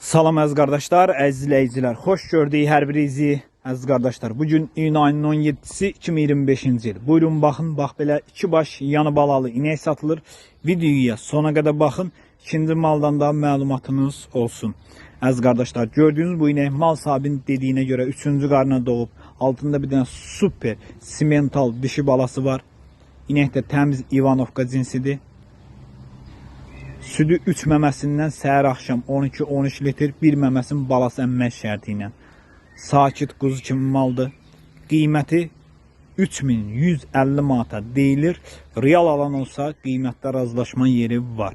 Salam əziz qardaşlar, əziz izləyicilər. Xoş gördük hər birinizi əziz qardaşlar. Bugün iyun ayının 17-si 2025-ci il. Buyurun baxın, bax belə iki baş yanı balalı inək satılır. Videoya sona qədər baxın. İkinci maldan da məlumatınız olsun. Əziz qardaşlar, gördüyünüz bu inək mal sahibinin dediyinə görə 3-cü qarına doğub. Altında bir dənə super simental dişi balası var. İnək də təmiz İvanovka cinsidir. Südü 3 məməsindən səhər axşam 12-13 litr, bir məməsin balası əmmək şərti ilə. Sakit quzu kimi maldır. Qiyməti 3150 manata deyilir. Real alan olsa qiymətdə razılaşma yeri var.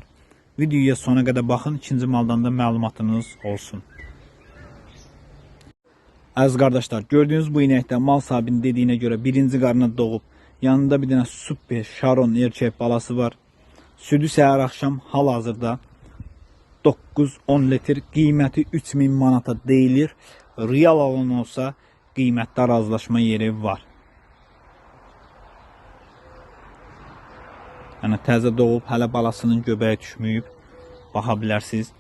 Videoya sona qədər baxın, ikinci maldan da məlumatınız olsun. Əziz qardaşlar, gördüyünüz bu inəkdə mal sahibinin dediyinə görə birinci qarına doğub. Yanında bir dənə super Sharon erkək balası var. Südü səhər axşam hal-hazırda 9-10 litr, qiyməti 3000 manata deyilir. Real alan olsa qiymətdə razılaşma yeri var. Yəni təzə doğub, hələ balasının göbəyi düşməyib, baxa bilərsiniz.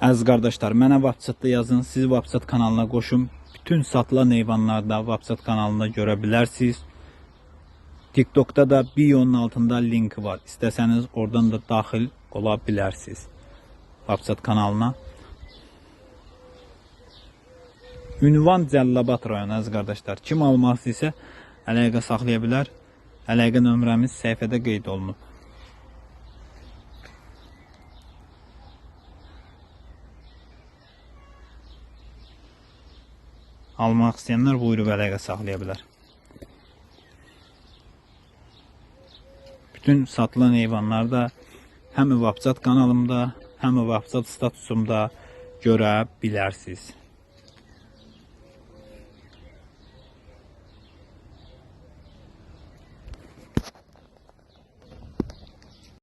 Əziz qardaşlar, mənə WhatsAppda yazın, sizi WhatsApp kanalına qoşum. Bütün satılan heyvanlarda WhatsApp kanalında görə bilərsiniz. TikTok'ta da biyonun altında linki var. İstəsəniz oradan da daxil ola bilərsiniz WhatsApp kanalına. Ünvan Cəllabad rayonu əziz qardaşlar. Kim almaq istəyirsə əlaqə saxlaya bilər. Əlaqə nömrəmiz səhifədə qeyd olunub. Almaq istəyənlər buyurub əlaqə saxlaya bilər. Bütün satılan heyvanları da həm WhatsApp kanalımda, həm WhatsApp statusumda görə bilərsiniz.